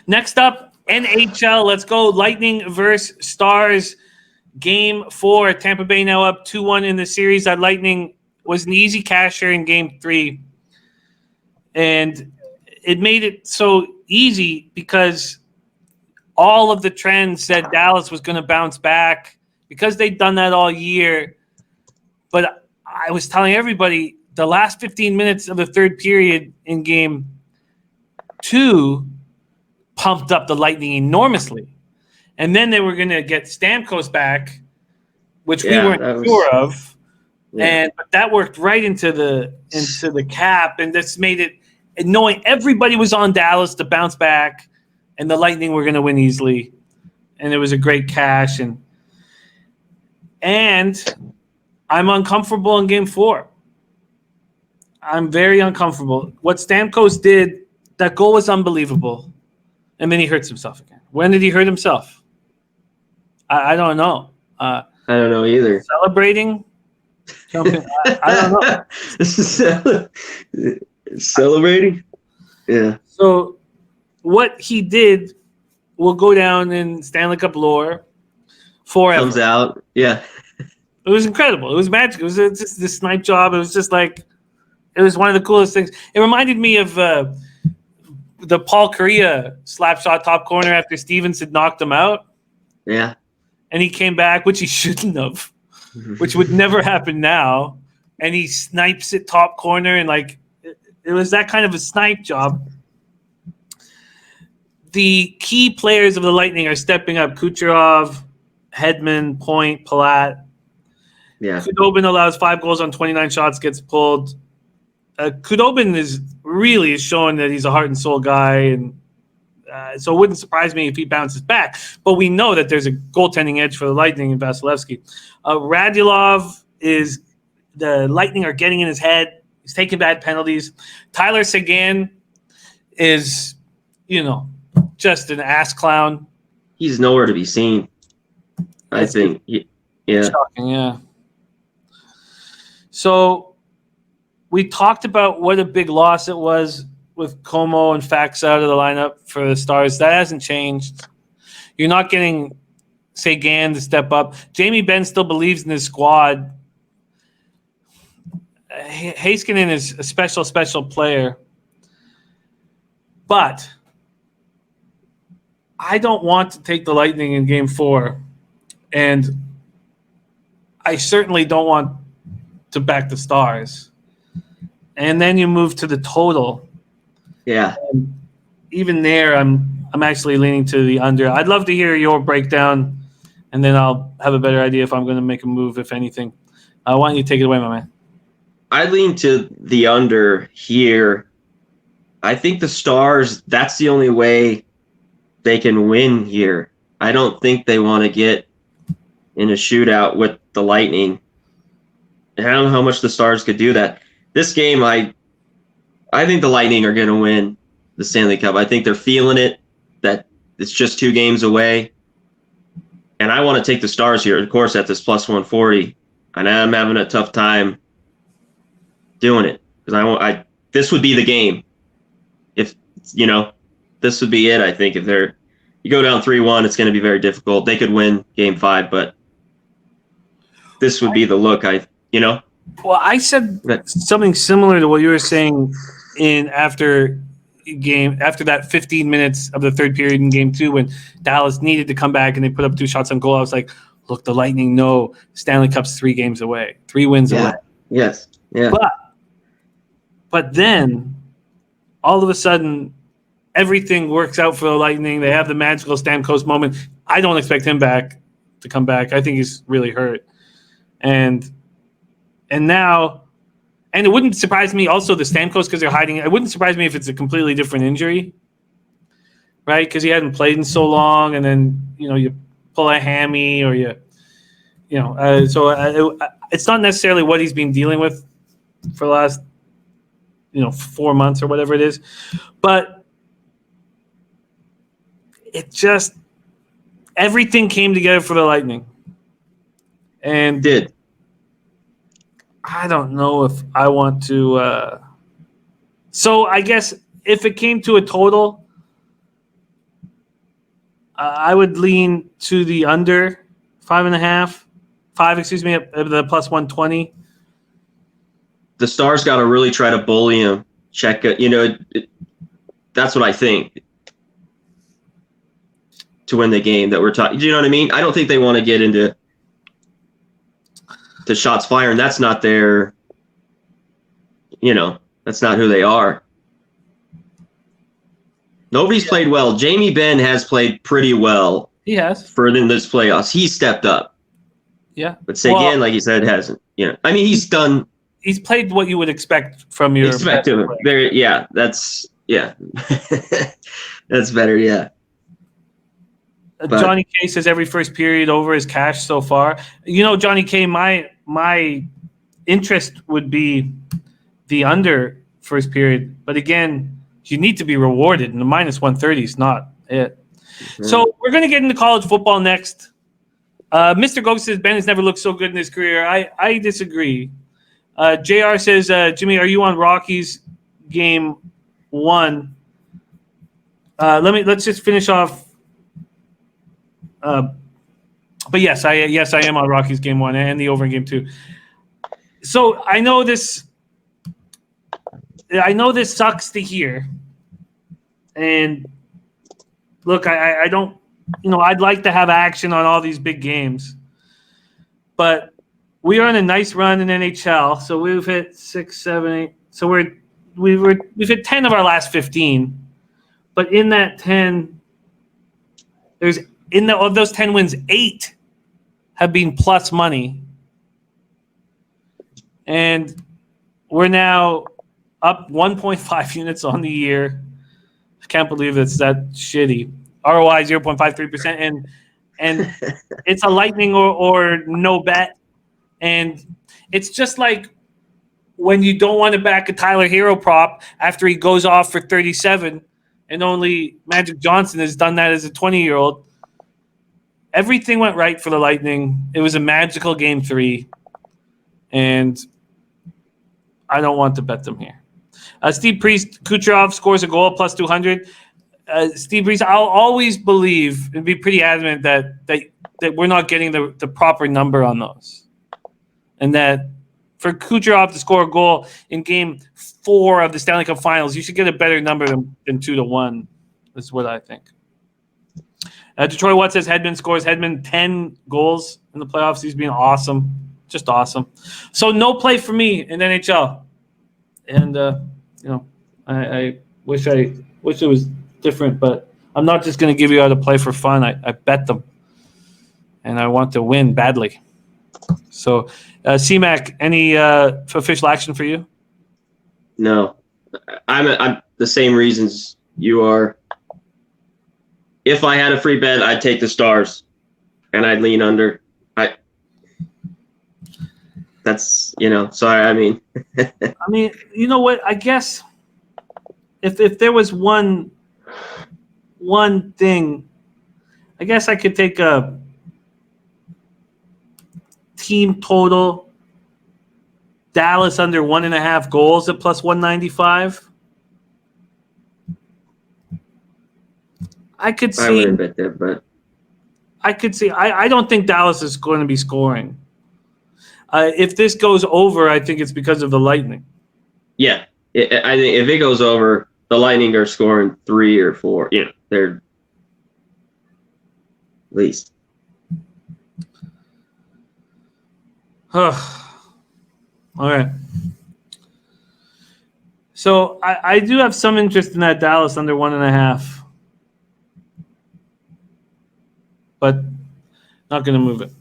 Next up, NHL. Let's go. Lightning versus Stars. Game 4. Tampa Bay now up 2-1 in the series. That Lightning was an easy casher in Game 3. And it made it so easy because all of the trends said Dallas was going to bounce back because they'd done that all year. But I was telling everybody the last 15 minutes of the third period in Game 2 pumped up the Lightning enormously. And then they were going to get Stamkos back, which we weren't sure of. Yeah. But that worked right into the cap, and this made it, knowing everybody was on Dallas to bounce back, and the Lightning were going to win easily. And it was a great cash. And I'm uncomfortable in Game 4. I'm very uncomfortable. What Stamkos did, that goal was unbelievable. And then he hurts himself again. When did he hurt himself? I don't know. I don't know either. Celebrating? Jumping? I don't know. Celebrating? Yeah. So what he did will go down in Stanley Cup lore forever. Comes out. Yeah. It was incredible. It was magic. It was just this snipe job. It was just like, it was one of the coolest things. It reminded me of the Paul Kariya slap shot top corner after Stevens had knocked him out. Yeah. And he came back, which he shouldn't have, which would never happen now. And he snipes it top corner, and like it was that kind of a snipe job. The key players of the Lightning are stepping up. Kucherov, Hedman, Point, Palat. Yeah. Khudobin allows 5 goals on 29 shots, gets pulled. Khudobin is showing that he's a heart and soul guy, and so it wouldn't surprise me if he bounces back. But we know that there's a goaltending edge for the Lightning in Vasilevsky. Radulov is – the Lightning are getting in his head. He's taking bad penalties. Tyler Seguin is, just an ass clown. He's nowhere to be seen, I think. Yeah. Shocking, yeah. So we talked about what a big loss it was with Como and Fax out of the lineup for the Stars. That hasn't changed. You're not getting Seguin to step up. Jamie Benn still believes in his squad. Heiskanen is a special, special player. But I don't want to take the Lightning in Game 4. And I certainly don't want to back the Stars. And then you move to the total. Yeah. And even there, I'm actually leaning to the under. I'd love to hear your breakdown, and then I'll have a better idea if I'm going to make a move, if anything. Why don't you take it away, my man? I lean to the under here. I think the Stars, that's the only way they can win here. I don't think they want to get in a shootout with the Lightning. And I don't know how much the Stars could do that. This game, I think the Lightning are going to win the Stanley Cup. I think they're feeling it, that it's just 2 games away. And I want to take the Stars here, of course, at this plus 140. And I'm having a tough time doing it because this would be the game. If this would be it. I think if you go down 3-1, it's going to be very difficult. They could win Game 5, but this would be the look. Well, I said something similar to what you were saying after that 15 minutes of the third period in Game 2 when Dallas needed to come back and they put up 2 shots on goal. I was like, look, the Lightning know Stanley Cup's 3 games away, 3 wins away. Yes. Yeah. But then all of a sudden everything works out for the Lightning. They have the magical Stamkos moment. I don't expect him to come back. I think he's really hurt. And now, and it wouldn't surprise me also the Stamkos because they're hiding. It wouldn't surprise me if it's a completely different injury, right? Because he hadn't played in so long, and then you pull a hammy or it's not necessarily what he's been dealing with for the last 4 months or whatever it is, but it just everything came together for the Lightning, and did. I don't know if I want to. So I guess if it came to a total, I would lean to the under 5.5, 5. Excuse me, at the plus 120. The Stars got to really try to bully him. Check it. That's what I think to win the game that we're talking. Do you know what I mean? I don't think they want to get into shots firing. That's not their. That's not who they are. Nobody's played well. Jamie Benn has played pretty well. He has. For in this playoffs, he stepped up. Yeah. But Seguin, like you said, hasn't. I mean, he's done. He's played what you would expect from your. Expect him. Very. Yeah. That's. Yeah. That's better. Yeah. But Johnny K says every first period over is cash so far. Johnny K, my interest would be the under first period, but again, you need to be rewarded, and the minus 130 is not it. Mm-hmm. So we're going to get into college football next. Mr. Ghost says Ben has never looked so good in his career. I disagree. JR says, Jimmy, are you on Rockies game 1? Let's just finish off. But yes, I am on Rockies game 1 and the over in game 2. So I know this sucks to hear. And look, I don't, I'd like to have action on all these big games, but we are on a nice run in NHL. So we've hit 6, 7, 8. So we've hit 10 of our last 15, but in that 10, of those 10 wins, 8 have been plus money. And we're now up 1.5 units on the year. I can't believe it's that shitty. ROI 0.53%. And it's a lightning or no bet. And it's just like when you don't want to back a Tyler Hero prop after he goes off for 37, and only Magic Johnson has done that as a 20-year-old. Everything went right for the Lightning. It was a magical game 3, and I don't want to bet them here. Steve Priest, Kucherov scores a goal plus 200. Steve Priest, I'll always believe and be pretty adamant that we're not getting the proper number on those, and that for Kucherov to score a goal in game 4 of the Stanley Cup Finals, you should get a better number than 2-1. That's what I think. Detroit Watt says Hedman scores. Hedman 10 goals in the playoffs. He's been awesome, just awesome. So no play for me in NHL, and I wish it was different, but I'm not just going to give you out a play for fun. I bet them, and I want to win badly. So, CMAC, any official action for you? No, I'm the same reasons you are. If I had a free bet, I'd take the Stars, and I'd lean under. Sorry. I mean, you know what? I guess if there was one thing, I guess I could take a team total. Dallas under 1.5 goals at plus 195. I could see. I wouldn't bet that, but I could see. I don't think Dallas is going to be scoring. If this goes over, I think it's because of the Lightning. Yeah, I think if it goes over, the Lightning are scoring 3 or 4. They're at least. All right. So I do have some interest in that Dallas under 1.5. But not going to move it.